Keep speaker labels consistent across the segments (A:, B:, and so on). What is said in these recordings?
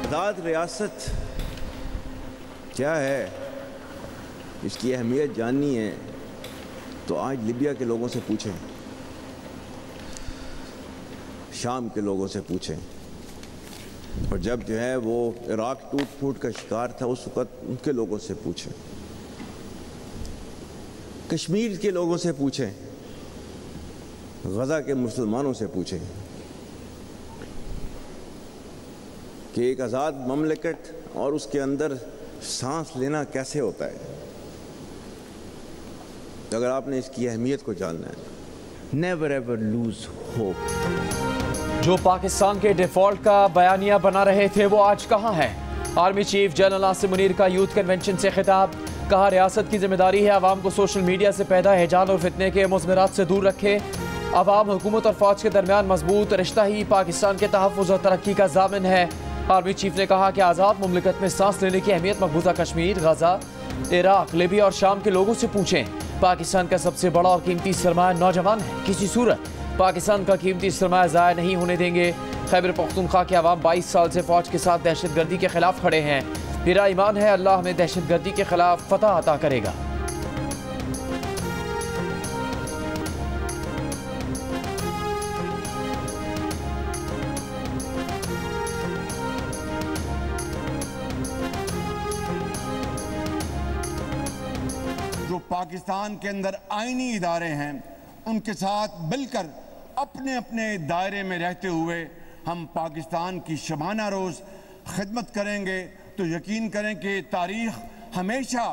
A: आज़ाद रियासत क्या है, इसकी अहमियत जाननी है तो आज लिबिया के लोगों से पूछें, शाम के लोगों से पूछें, और जब जो है वो इराक टूट फूट का शिकार था उस वक़्त उनके लोगों से पूछें, कश्मीर के लोगों से पूछें, गज़ा के मुसलमानों से पूछें कि एक आज़ाद ममलिकत और उसके अंदर सांस लेना कैसे होता है। अगर आपने इसकी अहमियत को जानना है, नेवर एवर लूज होप।
B: जो पाकिस्तान के डिफॉल्ट का बयानिया बना रहे थे वो आज कहाँ हैं? Army chief general Asim Munir का यूथ कन्वेंशन से खिताब। कहा रियासत की जिम्मेदारी है आवाम को सोशल मीडिया से पैदा हिजान और फितने के मुज़मरात से दूर रखे। आवाम, हुकूमत और फौज के दरमियान मजबूत रिश्ता ही पाकिस्तान के तहफ़्फ़ुज़ और तरक्की का ज़ामिन है। आर्मी चीफ ने कहा कि आज़ाद मुमलिकत में सांस लेने की अहमियत मकबूजा कश्मीर, गजा, इराक, लिबिया और शाम के लोगों से पूछें। पाकिस्तान का सबसे बड़ा और कीमती सरमाया नौजवान है। किसी सूरत पाकिस्तान का कीमती सरमाया ज़ाया नहीं होने देंगे। खैबर पख्तूनख्वा के अवाम 22 साल से फौज के साथ दहशतगर्दी के खिलाफ खड़े हैं। मेरा ईमान है अल्लाह हमें दहशतगर्दी के खिलाफ फतह अता करेगा।
C: जो पाकिस्तान के अंदर आईनी इदारे हैं उनके साथ मिलकर अपने अपने दायरे में रहते हुए हम पाकिस्तान की शबाना रोज़ खिदमत करेंगे तो यकीन करें कि तारीख़ हमेशा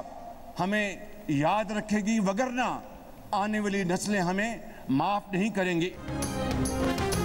C: हमें याद रखेगी, वगरना आने वाली नस्लें हमें माफ़ नहीं करेंगी।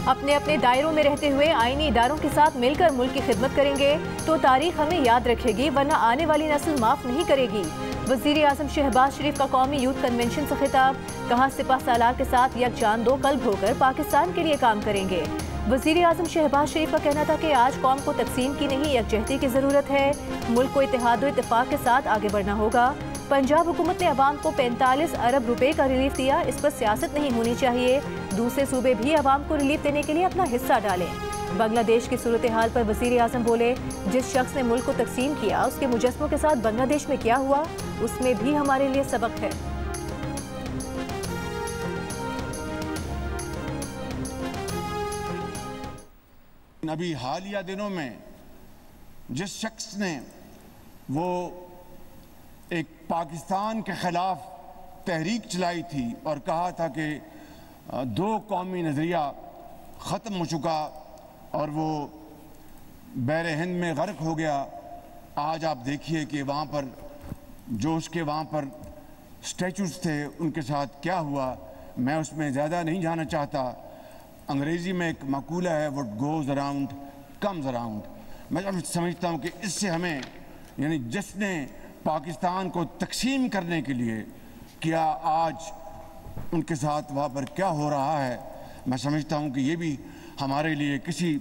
D: अपने अपने दायरों में रहते हुए आईनी इदारों के साथ मिलकर मुल्क की खिदमत करेंगे तो तारीख हमें याद रखेगी, वरना आने वाली नस्ल माफ़ नहीं करेगी। वज़ीर आज़म शहबाज शरीफ का कौमी यूथ कन्वेंशन से खिताब। कहा सिपह सालार के साथ यकजान दो कल्ब होकर पाकिस्तान के लिए काम करेंगे। वज़ीर आज़म शहबाज शरीफ का कहना था कि आज कौम को तकसीम की नहीं यकजहती की ज़रूरत है। मुल्क को इत्तेहाद और इत्तेफाक के साथ आगे बढ़ना होगा। पंजाब हुकूमत ने अवाम को 45 अरब रुपए का रिलीफ दिया, इस पर सियासत नहीं होनी चाहिए। दूसरे सूबे भी अवाम को रिलीफ देने के लिए अपना हिस्सा डालें। बांग्लादेश की सूरत हाल पर वज़ीर आज़म बोले, जिस शख्स ने मुल्क को तकसीम किया उसके मुजस्मों के साथ बांग्लादेश में क्या हुआ उसमें भी हमारे लिए सबक है।
C: अभी हालिया दिनों में जिस शख्स ने वो एक पाकिस्तान के खिलाफ तहरीक चलाई थी और कहा था कि दो कौमी नज़रिया ख़त्म हो चुका और वो बहर हिंद में गर्क हो गया, आज आप देखिए कि वहाँ पर जो उसके वहाँ पर स्टैचूज़ थे उनके साथ क्या हुआ। मैं उसमें ज़्यादा नहीं जाना चाहता। अंग्रेज़ी में एक मकूला है, what goes around comes around. मैं समझता हूँ कि इससे हमें, यानी जिसने पाकिस्तान को तकसीम करने के लिए किया, आज उनके साथ वहाँ पर क्या हो रहा है, मैं समझता हूँ कि ये भी हमारे लिए किसी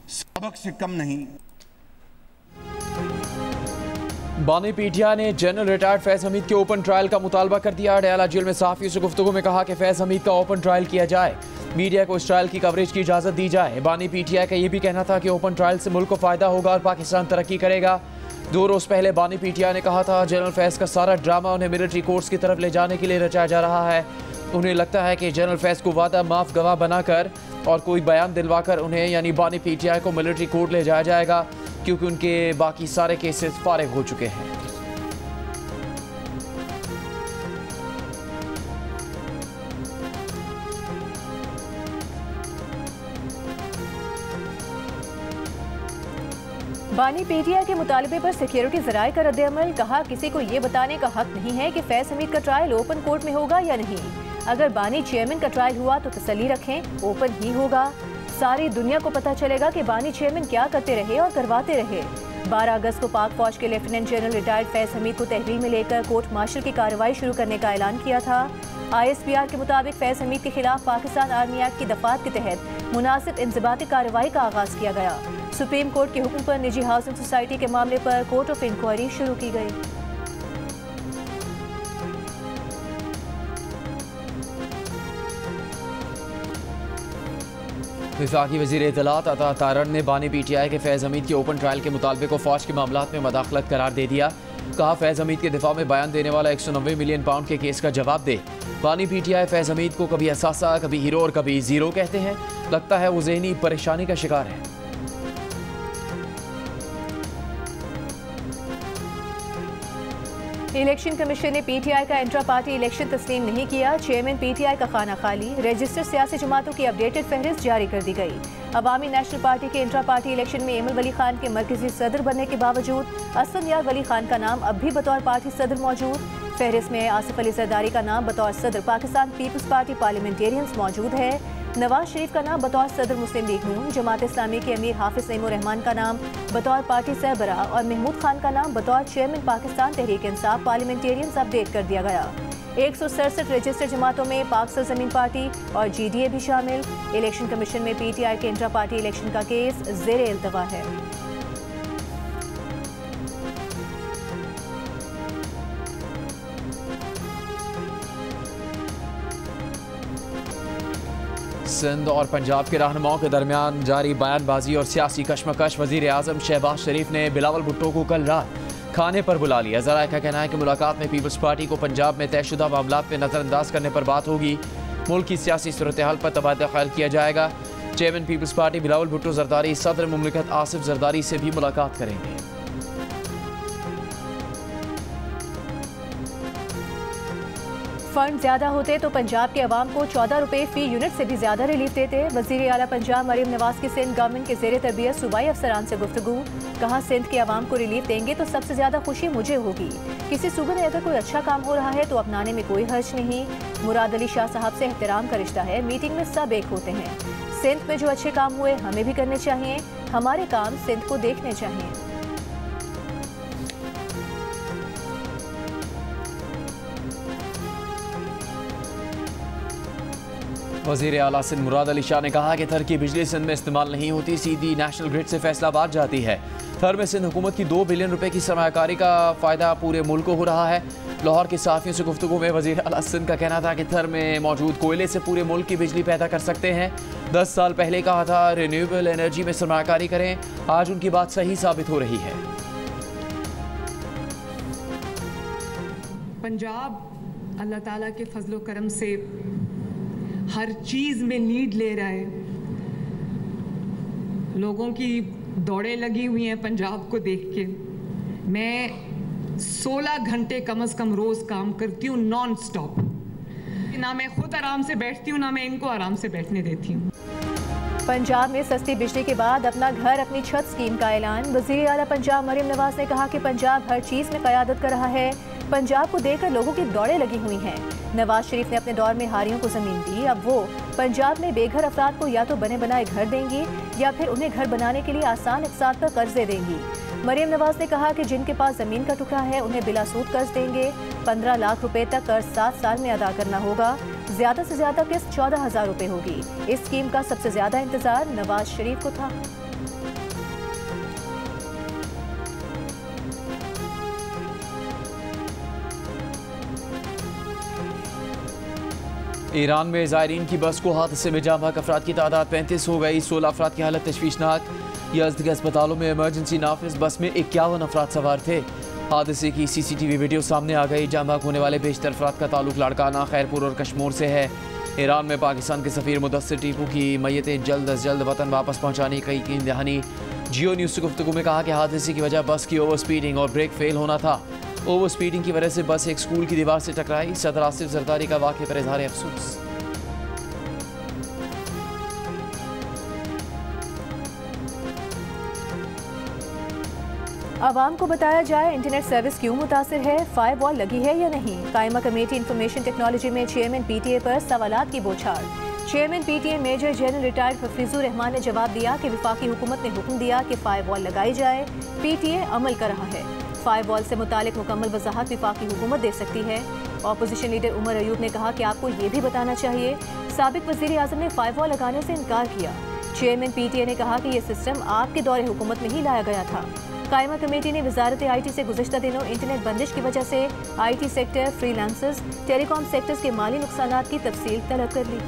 C: सबक से कम नहीं।
B: बानी पीटिया ने जनरल रिटायर्ड फैज़ हमीद के ओपन ट्रायल का मुतालबा कर दिया। डयाला जेल में सहाफ़ियों से गुफ्तगू में कहा कि फैज़ हमीद का ओपन ट्रायल किया जाए, मीडिया को इस ट्रायल की कवरेज की इजाज़त दी जाए। बानी पीटिया का यह भी कहना था कि ओपन ट्रायल से मुल्क को फ़ायदा होगा और पाकिस्तान तरक्की करेगा। 2 रोज़ पहले बानी पीटिया ने कहा था जनरल फैज़ का सारा ड्रामा उन्हें मिलिट्री कोर्ट्स की तरफ ले जाने के लिए रचाया जा रहा है। उन्हें लगता है कि जनरल फैज़ को वादा माफ़ गवाह बनाकर और कोई बयान दिलवाकर उन्हें यानी बानी पीटीआई को मिलिट्री कोर्ट ले जाया जाएगा, क्योंकि उनके बाकी सारे केसेस फारिग हो चुके हैं।
D: बानी पीटिया के मुतालबे पर सिक्योरिटी ज़राए का रद्द-ए-अमल। कहा किसी को ये बताने का हक नहीं है कि फैज़ हमीद का ट्रायल ओपन कोर्ट में होगा या नहीं। अगर बानी चेयरमैन का ट्रायल हुआ तो तसल्ली रखें, ओपन ही होगा। सारी दुनिया को पता चलेगा कि बानी चेयरमैन क्या करते रहे और करवाते रहे। 12 अगस्त को पाक फौज के लेफ्टिनेंट जनरल रिटायर्ड फैज़ हमीद को तहवील में लेकर कोर्ट मार्शल की कार्रवाई शुरू करने का ऐलान किया था। ISPR के मुताबिक फैज़ हमीद के खिलाफ पाकिस्तान आर्मी एक्ट की दफात के तहत मुनासिब इंज़िबाती कार्रवाई का आगाज़ किया गया। सुप्रीम कोर्ट के हुक्म पर निजी हाउसिंग सोसाइटी के मामले पर कोर्ट ऑफ इंक्वायरी शुरू की गई।
B: वफाकी वज़ीर इत्तलात अता तारण ने बानी PTI के फैज़ हमीद के ओपन ट्रायल के मुतालबे को फ़ौज के मामलात में मदाखलत करार दे दिया। कहा फैज़ हमीद के दिफा में बयान देने वाला 190 मिलियन पाउंड के केस का जवाब दे। बानी PTI फैज़ हमीद को कभी असासा, कभी हीरो और कभी ज़ीरो कहते हैं। लगता है वो ज़हनी परेशानी का शिकार है।
D: इलेक्शन कमीशन ने PTI का इंट्रा पार्टी इलेक्शन तस्लीम नहीं किया। चेयरमैन PTI का खाना खाली। रजिस्टर्ड सियासी जमातों की अपडेटेड फहरिस्त जारी कर दी गई। अवामी नेशनल पार्टी के इंट्रा पार्टी इलेक्शन में एमल वली खान के मरकजी सदर बनने के बावजूद असद यार वली खान का नाम अब भी बतौर पार्टी सदर मौजूद। फहरिस्त में आसिफ अली जरदारी का नाम बतौर सदर पाकिस्तान पीपल्स पार्टी पार्लियामेंटेरियंस मौजूद है। नवाज शरीफ का नाम बतौर सदर मुस्लिम लीग नून, जमात इस्लामी के अमीर हाफिज नईमुर रहमान का नाम बतौर पार्टी सहबरा और महमूद खान का नाम बतौर chairman Pakistan Tehreek Insaf parliamentarians update कर दिया गया। 167 रजिस्टर्ड जमातों में पाक सरजमीन पार्टी और GDA भी शामिल। इलेक्शन कमीशन में PTI के इंट्रा पार्टी इलेक्शन का केस ज़ेरे इल्तवा है।
B: सिंध और पंजाब के रहनुमाओं के दरमियान जारी बयानबाजी और सियासी कशमकश। वज़ीर आज़म शहबाज शरीफ ने बिलावल भुट्टो को कल रात खाने पर बुला लिया। ज़राए का कहना है कि मुलाकात में पीपल्स पार्टी को पंजाब में तयशुदा मामलात पर नज़रअंदाज करने पर बात होगी। मुल्क की सियासी सूरत हाल पर तबादला ख्याल किया जाएगा। चेयरमैन पीपल्स पार्टी बिलावल भुट्टो जरदारी सदर मुमलिकत आसिफ जरदारी से भी मुलाकात करेंगे।
D: फंड ज्यादा होते तो पंजाब के अवाम को 14 रुपए फी यूनिट से भी ज्यादा रिलीफ देते। वज़ीर आला पंजाब मरीम नवाज की सिंध गवर्नमेंट के ज़ेरे तरबियत सूबाई अफसरान से गुफ्तगू। कहा सिंध के अवाम को रिलीफ देंगे तो सबसे ज्यादा खुशी मुझे होगी। किसी सूबे में अगर कोई अच्छा काम हो रहा है तो अपनाने में कोई हर्ज नहीं। मुराद अली शाह साहब से एहतराम का रिश्ता है। मीटिंग में सब एक होते हैं। सिंध में जो अच्छे काम हुए हमें भी करने चाहिए। हमारे काम सिंध को देखने चाहिए।
B: वज़ीर आला सिंध मुराद अली शाह ने कहा कि थर की बिजली सिंध में इस्तेमाल नहीं होती, सीधी नेशनल ग्रिड से फैसलाबाद जाती है। थर में सिंध हुकूमत की 2 बिलियन रुपए की सरमायाकारी का फ़ायदा पूरे मुल्क को हो रहा है। लाहौर के सहाफ़ियों से गुफ्तगू में वज़ीर आला सिंध का कहना था कि थर में मौजूद कोयले से पूरे मुल्क की बिजली पैदा कर सकते हैं। 10 साल पहले कहा था रिन्यूएबल एनर्जी में सरमायाकारी करें। आज उनकी बात सही साबित हो रही है।
E: पंजाब अल्लाह ताला के फजलो करम से हर चीज़ में लीड ले रहा है। लोगों की दौड़ें लगी हुई हैं पंजाब को देख के। मैं 16 घंटे कम से कम रोज़ काम करती हूँ नॉन स्टॉप। ना मैं खुद आराम से बैठती हूँ ना मैं इनको आराम से बैठने देती हूँ।
D: पंजाब में सस्ती बिजली के बाद अपना घर अपनी छत स्कीम का ऐलान। वज़ीर आला पंजाब मरीम नवाज ने कहा कि पंजाब हर चीज़ में क़यादत कर रहा है। पंजाब को देखकर लोगों की दौड़ें लगी हुई हैं। नवाज शरीफ ने अपने दौर में हारियों को ज़मीन दी। अब वो पंजाब में बेघर अफराद को या तो बने बनाए घर देंगी या फिर उन्हें घर बनाने के लिए आसान अक़सात पर कर्जे देंगी। मरीम नवाज ने कहा कि जिनके पास ज़मीन का टुकड़ा है उन्हें बिला सूद कर्ज देंगे। 15 लाख रुपए तक कर्ज 7 साल में अदा करना होगा। ज़्यादा से ज़्यादा किस्त 14,000 रुपए होगी। इस स्कीम का सबसे ज़्यादा इंतजार नवाज शरीफ को था।
B: ईरान में ज़ायरीन की बस को हादसे में जाँ बहक अफराद की तादाद 35 हो गई। 16 अफराद की हालत तशवीशनाक। यज़द के अस्पतालों में इमरजेंसी नाफिज। बस में 51 अफराद सवार थे। हादसे की CCTV वीडियो सामने आ गई। जाँ बहक होने वाले बेशतर अफराद का ताल्लुक लाड़काना, खैरपुर और कश्मीर से है। ईरान में पाकिस्तान के सफ़ीर मुदस्सिर टीपू की मैयतें जल्द अज जल्द वतन वापस पहुँचाने की यकीन दहानी। जियो न्यूज़ से गुफ्तगू में कहा कि हादसे की वजह बस की ओवर स्पीडिंग और ब्रेक फेल होना था। ओवर स्पीडिंग की वजह से बस एक स्कूल की दीवार से टकराई। सदर आसिफ जरदारी का वाक़े पर इज़हार अफसोस।
D: आवाम को बताया जाए इंटरनेट सर्विस क्यों मुतासिर है, फायरवॉल लगी है या नहीं। कायमा कमेटी इंफॉर्मेशन टेक्नोलॉजी में चेयरमैन PTA पर सवालात की बौछार। Chairman PTA major general retired Hafeezur Rahman ने जवाब दिया कि वफाकी हुकूमत ने हुक्म दिया कि फायरवॉल लगाई जाए। PTA अमल कर रहा है। फायरवॉल से मुतालिक मुकम्मल वजाहत वफाकी हुकूमत दे सकती है। अपोजिशन लीडर उमर अयूब ने कहा कि आपको ये भी बताना चाहिए साबिक वज़ीर आज़म ने फायरवॉल लगाने से इनकार किया। चेयरमैन PTA ने कहा कि यह सिस्टम आपके दौरे हुकूमत में ही लाया गया था। कायमा कमेटी ने वजारत IT से गुज़िश्ता दिनों इंटरनेट बंदिश की वजह से IT sector, freelancers, telecom sectors के माली नुकसानात की तफसील तलब कर ली।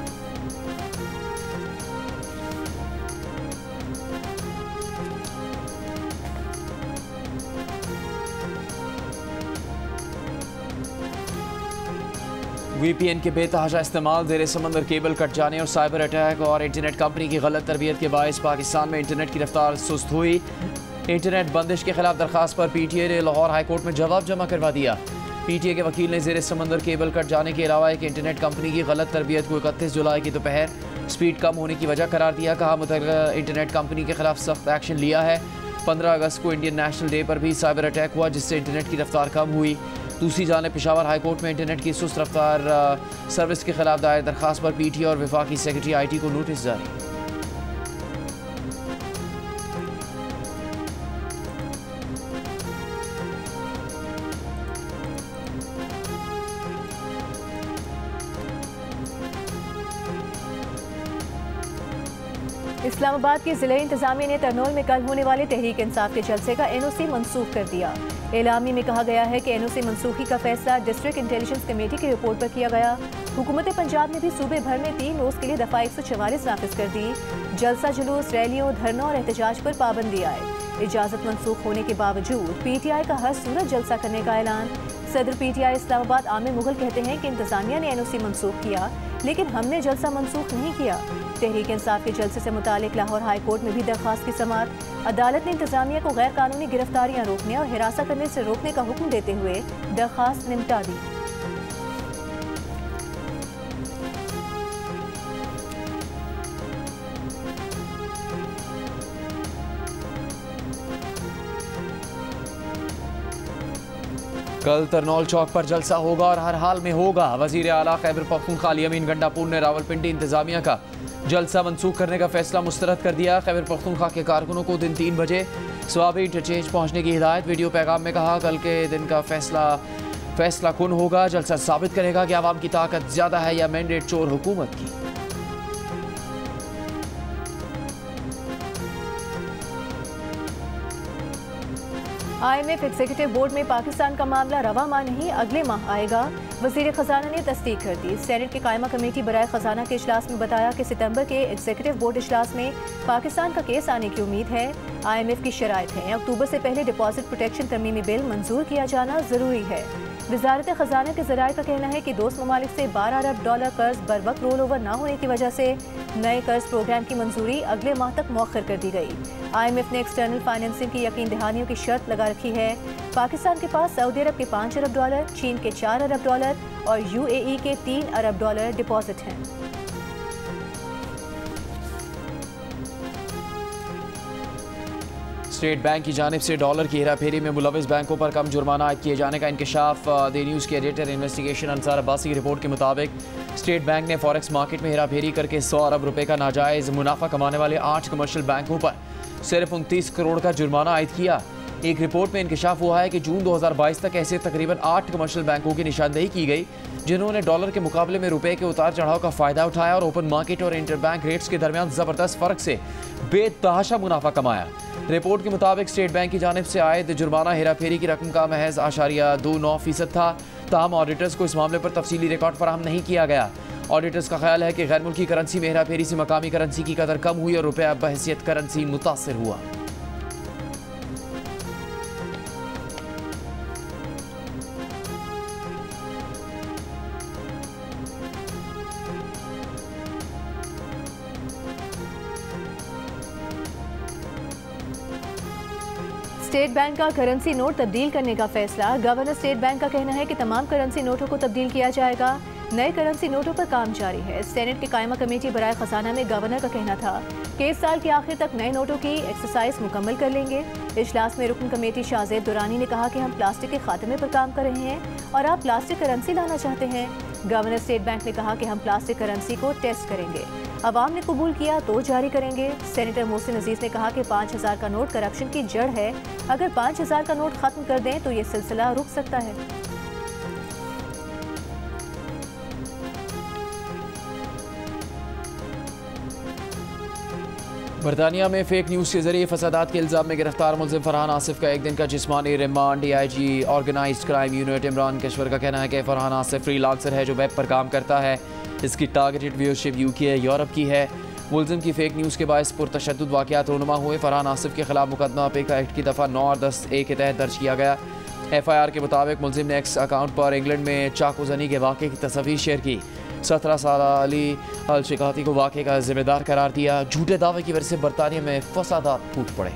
B: VPN के बेतहाशा इस्तेमाल, ज़ेरे समंदर केबल कट जाने और साइबर अटैक और इंटरनेट कंपनी की गलत तरबियत के बायस पाकिस्तान में इंटरनेट की रफ्तार सुस्त हुई। इंटरनेट बंदिश के खिलाफ दरखास्त पर PTA ने लाहौर हाई कोर्ट में जवाब जमा करवा दिया। PTA के वकील ने ज़ेरे समंदर केबल कट जाने के अलावा एक इंटरनेट कंपनी की गलत तरबियत को 31 जुलाई की दोपहर स्पीड कम होने की वजह करार दिया। कहा मुतल्लिका इंटरनेट कंपनी के खिलाफ सख्त एक्शन लिया है। 15 अगस्त को इंडियन नेशनल डे पर भी साइबर अटैक हुआ जिससे इंटरनेट की रफ्तार कम हुई। दूसरी जानिब पेशावर हाई कोर्ट में इंटरनेट की सुस्त रफ्तार सर्विस के खिलाफ दायर दरखास्त पर PTA और वफाकी सेक्रेटरी IT को नोटिस जारी।
D: इस्लामाबाद की जिले इंतजामिया ने तरनोल में कल होने वाले तहरीक इंसाफ के जलसे का NOC मनसूख कर दिया। एलामी में कहा गया है कि NOC मनसूखी का फैसला डिस्ट्रिक्ट इंटेलिजेंस कमेटी की रिपोर्ट पर किया गया। हुकूमत पंजाब ने भी सूबे भर में 3 रोज के लिए दफा 144 नाफिज कर दी। जलसा जुलूस, रैलियों, धरनों और एहतजाज पर पाबंदी आए। इजाजत मनसूख होने के बावजूद PTI का हर सूरत जलसा करने का ऐलान। सदर PTI इस्लामाबाद आमिर मुगल कहते हैं कि इंतजामिया ने NOC मनसूख किया लेकिन हमने जलसा मनसूख नहीं किया। तहरीक इंसाफ के जलसे से मुतालिक लाहौर हाई कोर्ट में भी दरखास्त की समाअत। अदालत ने इंतजामिया को गैर कानूनी गिरफ्तारियां रोकने और हिरासत करने से रोकने का हुक्म देते हुए दरखास्त निपटा दी।
B: कल तरनौल चौक पर जलसा होगा और हर हाल में होगा। वजीर आला खैबर पख्तूनख्वा अली अमीन गंडापुर ने रावलपिंडी इंतजामिया का जलसा मनसूख करने का फैसला मुस्तरद कर दिया। खैबर पख्तूनख्वा के कारकुनों को दिन 3 बजे स्वाबी इंटरचेंज पहुंचने की हिदायत। वीडियो पैगाम में कहा कल के दिन का फैसला कुन होगा। जलसा साबित करेगा कि आवाम की ताकत ज्यादा है या मैंडेट चोर हुकूमत की।
D: IMF एग्जीक्यूटिव बोर्ड में पाकिस्तान का मामला रवा माह नहीं अगले माह आएगा। वजीर खजाना ने तस्दीक कर दी। सेनेट की कायमा कमेटी बराए खजाना के इजलास में बताया कि सितंबर के एग्जीक्यूटिव बोर्ड इजलास में पाकिस्तान का केस आने की उम्मीद है। IMF की शराइत है अक्टूबर से पहले डिपॉजिट प्रोटेक्शन तरमीमी बिल मंजूर किया जाना जरूरी है। वजारत खजाना के ज़राए का कहना है कि दोस्त ममालिक से $12 अरब कर्ज बर वक्त रोल ओवर न होने की वजह से नए कर्ज प्रोग्राम की मंजूरी अगले माह तक मौखर कर दी गई। IMF ने एक्सटर्नल फाइनेंसिंग की यकीन दहानियों की शर्त लगा रखी है। पाकिस्तान के पास सऊदी अरब के $5 अरब, चीन के $4 अरब और UAE के $3 अरब डिपॉजिट हैं।
B: स्टेट बैंक की जानिब से डॉलर की हेराफेरी में मुलविस बैंकों पर कम जुर्माना आयद किए जाने का इंकशाफ। द न्यूज़ के एडिटर इन्वेस्टिगेशन अंसार अब्बासी की रिपोर्ट के मुताबिक स्टेट बैंक ने फॉरेक्स मार्केट में हेराफेरी करके 100 अरब रुपए का नाजायज़ मुनाफा कमाने वाले 8 कमर्शियल बैंकों पर सिर्फ 29 करोड़ का जुर्माना आयद किया। एक रिपोर्ट में इंकशाफ हुआ है कि जून 2022 तक ऐसे तकरीबन 8 कमर्शियल बैंकों की निशानदेही की गई जिन्होंने डॉलर के मुकाबले में रुपए के उतार चढ़ाव का फायदा उठाया और ओपन मार्केट और इंटर बैंक रेट्स के दरमियान जबरदस्त फर्क से बेतहाशा मुनाफा कमाया। रिपोर्ट के मुताबिक स्टेट बैंक की जानिब से आयद जुर्माना हेराफेरी की रकम का महज 0.29% था। ताहम ऑडिटर्स को इस मामले पर तफसीली रिकॉर्ड फराहम नहीं किया गया। ऑडिटर्स का ख्याल है कि गैर मुल्की करेंसी में हेराफेरी से मकामी करेंसी की कदर कम हुई और रुपया बहैसियत करेंसी मुतासिर हुआ।
D: स्टेट बैंक का करेंसी नोट तब्दील करने का फैसला। गवर्नर स्टेट बैंक का कहना है कि तमाम करेंसी नोटों को तब्दील किया जाएगा। नए करेंसी नोटों पर काम जारी है। सेनेट की कायमा कमेटी बराए खजाना में गवर्नर का कहना था कि इस साल के आखिर तक नए नोटों की एक्सरसाइज मुकम्मल कर लेंगे। इजलास में रुकन कमेटी शाहजेब दुरानी ने कहा कि हम प्लास्टिक के खात्मे पर काम कर रहे हैं और आप प्लास्टिक करेंसी लाना चाहते हैं। गवर्नर स्टेट बैंक ने कहा कि हम प्लास्टिक करेंसी को टेस्ट करेंगे, अवाम ने कबूल किया तो जारी करेंगे। सेनेटर मोहसिन अजीज ने कहा कि 5000 का नोट करप्शन की जड़ है, अगर 5000 का नोट खत्म कर दें तो ये सिलसिला रुक सकता है।
B: बरतानिया में फेक न्यूज़ के जरिए फसादात के इल्ज़ाम में गिरफ्तार मुलजिम फरहान आसिफ का एक दिन का जिस्मानी remand. DIG organised crime unit Imran Kashwar का कहना है कि फरहान आसिफ फ्रीलांसर है जो वेब पर काम करता है। इसकी टारगेटेड व्यूअरशिप UK यूरोप की है। मुलजिम की फेक न्यूज़ के बायस पुरतशद्दुद वाक़यात रोनुमा हुए। फरहान आसिफ के खिलाफ मुकदमा पेका एक्ट की दफ़ा 9 और 10A के तहत दर्ज किया गया। FIR के मुताबिक मुलजिम ने एक्स अकाउंट पर इंग्लैंड में चाकूजनी के वाक़े की तस्वीर शेयर की। 17 साल अली अल शिकाती को वाक़े का जिम्मेदार करार दिया। झूठे दावे की वजह से बरतानिया में फसादात फूट पड़े।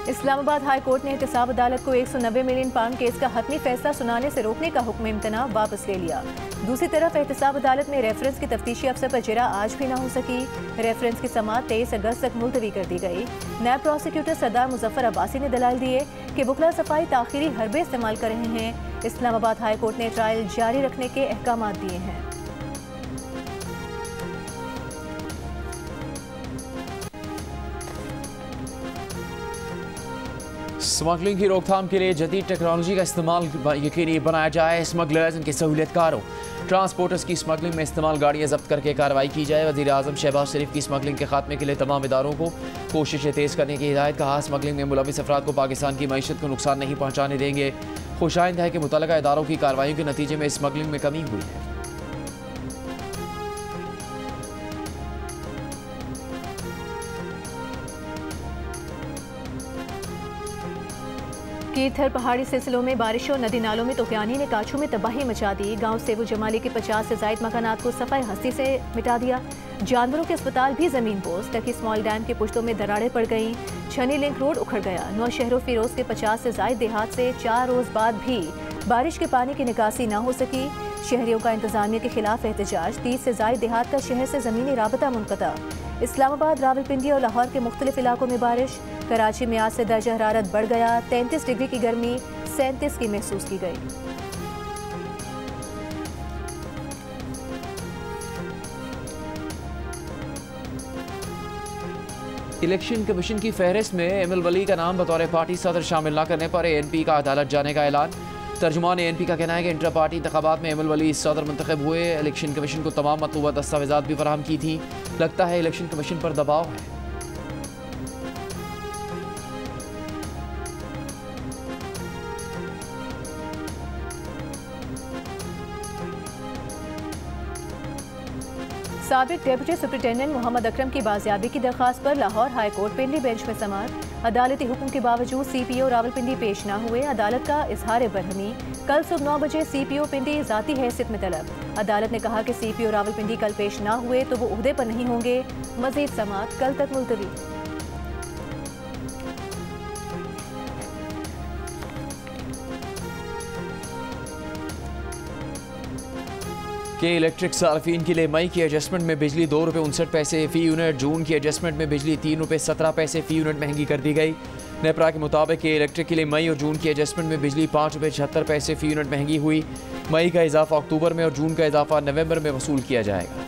D: इस्लामाबाद हाई कोर्ट ने एहतसाब अदालत को 190 मिलियन पाउंड केस का हतमी फैसला सुनाने से रोकने का हुक्म इम्तना वापस ले लिया। दूसरी तरफ एहतसाब अदालत में रेफरेंस की तफ्तीशी अफसर पर जिरा आज भी न हो सकी। रेफरेंस की समाअत 23 अगस्त तक मुलतवी कर दी गई। नायब प्रोसिक्यूटर सरदार मुजफ्फर अब्बासी ने दलाल दिए कि वकला सफाई ताखिरी हरबे इस्तेमाल कर रहे हैं। इस्लामाबाद हाई कोर्ट ने ट्रायल जारी रखने के अहकाम दिए हैं।
B: स्मगलिंग की रोकथाम के लिए जदीद टेक्नोलॉजी का इस्तेमाल यकीनी बनाया जाए। स्मगलर्स इनके सहूलियतकारों ट्रांसपोर्टर्स की स्मगलिंग में इस्तेमाल गाड़ियाँ जब्त करके कार्रवाई की जाए। वज़ीर आज़म शहबाज शरीफ की स्मगलिंग के खात्मे के लिए तमाम इदारों को कोशिशें तेज़ करने की हिदायत। कहा स्मगलिंग में मुलविस अफराद को पाकिस्तान की मईशत को नुकसान नहीं पहुँचाने देंगे। खुशाइंद है कि मुतल्लिका इदारों की कार्रवाइयों के नतीजे में स्मगलिंग में कमी हुई है।
D: कीरथर पहाड़ी सिलसिलों में बारिशों और नदी नालों में तूफानी ने काछू में तबाही मचा दी। गांव सेवू जमाली के 50 से ज़ायद मकानात को सफाई हस्ती से मिटा दिया। जानवरों के अस्पताल भी जमीन पोस्ट। टकी स्मॉल डैम के पुश्तों में दरारें पड़ गईं। छनी लिंक रोड उखड़ गया। नौशहरों फिरोज के 50 से ज़ायद देहात से 4 रोज़ बाद भी बारिश के पानी की निकासी न हो सकी। शहरियों का इंतजामिया के खिलाफ एहतजाज। 30 से ज़ायद देहात का शहर से ज़मीनी राबता मुनक़ता। इस्लामाबाद, रावलपिंडी और लाहौर के मुख्तलिफ इलाकों में बारिश। कराची में आज से दर्जा हरारत बढ़ गया। 33 डिग्री की गर्मी 37 की महसूस की गई।
B: इलेक्शन कमीशन की फहरिस्त में एमएल वली का नाम बतौर पार्टी सदर शामिल न करने पर ANP का अदालत जाने का ऐलान। तर्जुमान ANP का कहना है कि इंटर पार्टी इंतखाबात में एमएल वली सदर मुंतखब हुए। इलेक्शन कमीशन को तमाम मतलूबा दस्तावेजात भी फराहम की थी। लगता है इलेक्शन कमीशन पर दबाव है।
D: साबिक डेप्यूटी सुप्रिंटेंडेंट मोहम्मद अकरम की बाजियाबी की दरख्वास्त पर लाहौर हाई कोर्ट पिंडी बेंच में समाअत। अदालती हुक्म के बावजूद CPO रावलपिंडी पेश न हुए। अदालत का इजहार बरहमी। कल सुबह 9 बजे CPO पिंडी ज़ाती हैसियत में तलब। अदालत ने कहा कि CPO रावलपिंडी कल पेश न हुए तो वो उहदे पर नहीं होंगे। मजीद समाअत कल तक मुलतवी।
B: के इलेक्ट्रिक सार्फिन के लिए मई की एडजस्टमेंट में बिजली ₹2.59 फ़ी यूनिट, जून की एडजस्टमेंट में बिजली ₹3.17 फ़ी यूनिट महंगी कर दी गई। नेपरा के मुताबिक के इलेक्ट्रिक के लिए मई और जून की एडजस्टमेंट में बिजली ₹5.76 फ़ी यूनिट महंगी हुई। मई का इजाफा अक्टूबर में और जून का इजाफा नवंबर में वसूल किया जाएगा।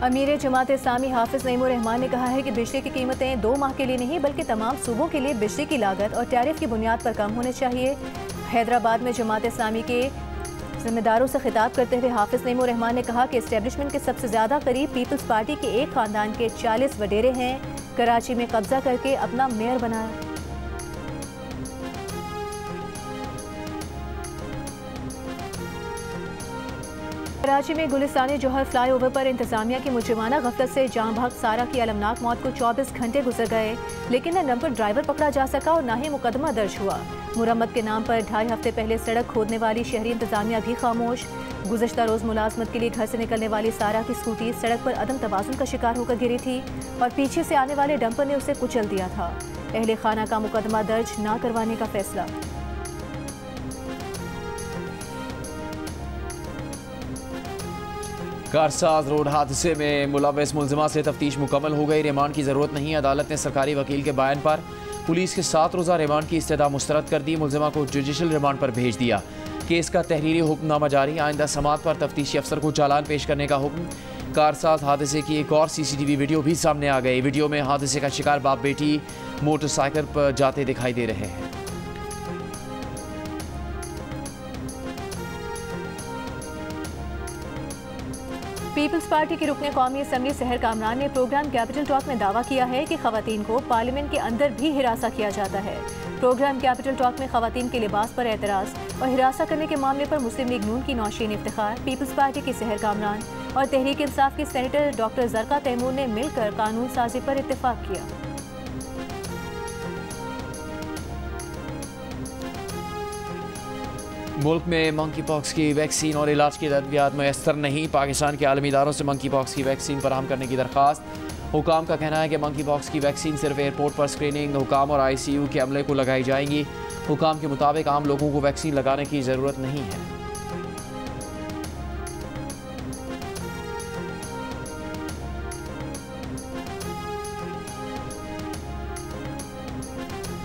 D: अमीर जमात इस्लामी हाफिज नईमुर रहमान ने कहा है कि बिजली की कीमतें 2 माह के लिए नहीं बल्कि तमाम सूबों के लिए बिजली की लागत और टैरिफ की बुनियाद पर कम होने चाहिए। हैदराबाद में जमात इस्लामी के जिम्मेदारों से खिताब करते हुए हाफिज नईमुर रहमान ने कहा कि इस्टेब्लिशमेंट के सबसे ज़्यादा करीब पीपल्स पार्टी के एक ख़ानदान के 40 वडेरे हैं। कराची में कब्जा करके अपना मेयर बनाया। कराची में गुलिस्तानी जौहर फ्लाईओवर पर इंतजामिया की मुजरिमाना गफलत से जाँ भाग सारा की अलमनाक मौत को 24 घंटे गुजर गए, लेकिन न नंबर ड्राइवर पकड़ा जा सका और न ही मुकदमा दर्ज हुआ। मुरम्मत के नाम पर 2.5 हफ्ते पहले सड़क खोदने वाली शहरी इंतजामिया भी खामोश। गुज़श्ता रोज़ मुलाजमत के लिए घर से निकलने वाली सारा की स्कूटी सड़क पर अदम तवाज़ुन का शिकार होकर गिरी थी और पीछे से आने वाले डंपर ने उसे कुचल दिया था। अहले खाना का मुकदमा दर्ज न करवाने का फैसला।
B: कारसाज रोड हादसे में मुलविस मुलजिमा से तफ्तीश मुकम्मल हो गई। रिमांड की ज़रूरत नहीं। अदालत ने सरकारी वकील के बयान पर पुलिस के 7 रोज़ा रिमांड की इस्तदा मुस्तरद कर दी। मुलजिमा को जुडिशल रिमांड पर भेज दिया। केस का तहरीरी हुक्मनामा जारी। आइंदा समात पर तफ्तीशी अफसर को चालान पेश करने का हुक्म। कारसाज हादसे की एक और CCTV वीडियो भी सामने आ गई। वीडियो में हादसे का शिकार बाप बेटी मोटरसाइकिल पर जाते दिखाई दे रहे हैं।
D: पीपल्स पार्टी की रुकने कौमी असम्बली सहर कामरान ने प्रोग्राम कैपिटल टॉक में दावा किया है कि खवातीन को पार्लियामेंट के अंदर भी हिरासा किया जाता है। प्रोग्राम कैपिटल टॉक में खवातीन के लिबास पर एतराज़ और हिरासा करने के मामले पर मुस्लिम लीग नून की नौशीन इफ्तिखार, पीपल्स पार्टी की सहर कामरान और तहरीक इंसाफ की सेनेटर डॉक्टर जरका तैमूर ने मिलकर कानून साजी पर इत्तेफाक किया।
B: मुल्क में मंकी पॉक्स की वैक्सीन और इलाज की अद्वियात मैसर नहीं। पाकिस्तान के आलमी इदारों से मंकी पॉक्स की वैक्सीन फराहम करने की दरख्वास्त। हुकाम का कहना है कि मंकी पॉक्स की वैक्सीन सिर्फ एयरपोर्ट पर स्क्रीनिंग, हुकाम और ICU के अमले को लगाई जाएंगी। हुकाम के मुताबिक आम लोगों को वैक्सीन लगाने की ज़रूरत नहीं है।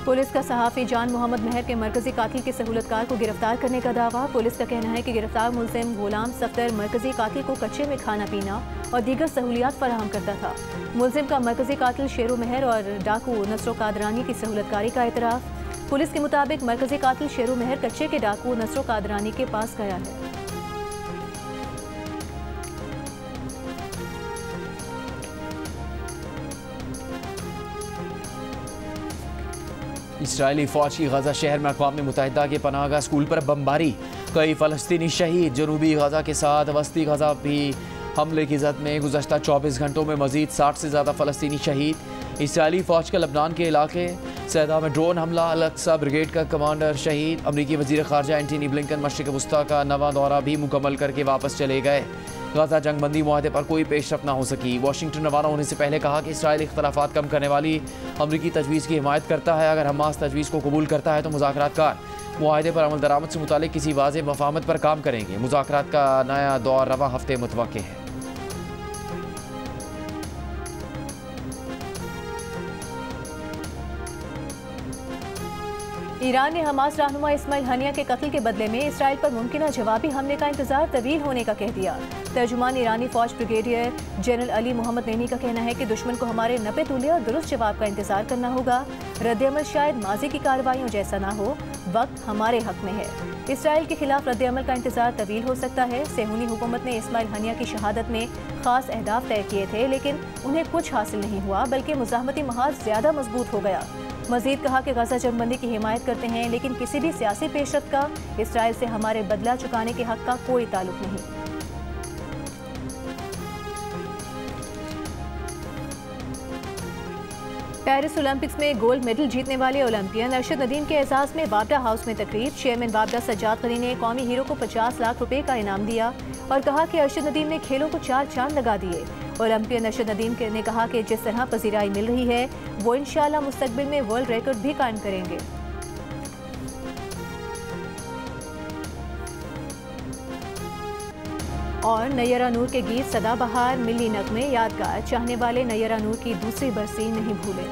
D: पुलिस का सहाफ़ी जान मोहम्मद महर के मरकजी कातिल के सहूलतकार को गिरफ्तार करने का दावा। पुलिस का कहना है कि गिरफ्तार मुलजिम गुलाम सफ्दर मरकजी कातिल को कच्चे में खाना पीना और दीगर सहूलियात फराहम करता था। मुलजिम का मरकजी कातिल शेरू महर और डाकू नसरो कादरानी की सहूलतकारी का एतराफ़। पुलिस के मुताबिक मरकजी कातिल शेरू महर कच्चे के डाकू नसरो कादरानी के पास गया है।
B: इसराइली फ़ौज की गजा शहर में अक़वाम मुत्तहिदा के पनाहगाह स्कूल पर बमबारी, कई फ़लस्तीनी शहीद। जनूबी गजा के साथ वस्ती गजा भी हमले की जद में गुज़श्ता 24 घंटों में मज़ीद 60 से ज़्यादा फ़लस्तीनी शहीद। इसराइली फ़ौज का लबनान के इलाके सैदा में ड्रोन हमला, अल-अक्सा ब्रिगेड का कमांडर शहीद। अमरीकी वज़ीर ख़ारजा एंटनी ब्लिंकन मशरिक़ वुस्ता का नवा दौरा भी मुकम्मल करके वापस चले गए। गजा जंगबंदी मुआहदे पर कोई पेशरफ न हो सकी। वाशिंगटन रवाना होने से पहले कहा कि इसराइल इख्तलाफात कम करने वाली अमरीकी तजवीज़ की हिमायत करता है। अगर हमास तजवीज़ को कबूल करता है तो मुज़ाकरातकार मुआहदे पर अमल दरामद से मुतालिक किसी वाज़ेह मफ़ाहमत पर काम करेंगे। मुज़ाकरात का नया दौर रवां हफ्ते मुतवक्के है।
D: ईरान ने हमास रहनुमा इस्माइल हनिया के कत्ल के बदले में इसराइल पर मुमकिना जवाबी हमले का इंतजार तवील होने का कह दिया। तर्जुमान ईरानी फौज ब्रिगेडियर जनरल अली मोहम्मद नईमी का कहना है कि दुश्मन को हमारे नपे तुले और दुरुस्त जवाब का इंतजार करना होगा। रद्द-ए-अमल शायद माजी की कार्रवाइयों जैसा ना हो, वक्त हमारे हक में है। इसराइल के खिलाफ रद्द-ए-अमल का इंतजार तवील हो सकता है। सेहूनी हुकूमत ने इस्माइल हनिया की शहादत में खास अहदाफ तय किए थे, लेकिन उन्हें कुछ हासिल नहीं हुआ, बल्कि मुज़ाहमती महाज ज़्यादा मजबूत हो गया। मजीद कहा कि गजा जंगबंदी की हिमायत करते हैं, लेकिन किसी भी सियासी पेशरफ्त का इसराइल से हमारे बदला चुकाने के हक का कोई ताल्लुक नहीं। पेरिस ओलंपिक्स में गोल्ड मेडल जीतने वाले ओलंपियन अरशद नदीम के एजाज में वापडा हाउस में तकरीब। चेयरमैन वापडा सज्जाद खली ने कौमी हीरो को 50 लाख रुपए का इनाम दिया और कहा कि अरशद नदीम ने खेलों को 4 चांद लगा दिए। ओलंपियन अरशद नदीम ने कहा कि जिस तरह पजीराई मिल रही है वो इंशाअल्लाह मुस्तकबिल में वर्ल्ड रिकॉर्ड भी कायम करेंगे। और नैयरा नूर के गीत सदाबहार, मिली नगमे यादगार, चाहने वाले नैयरा नूर की दूसरी बरसी नहीं भूले।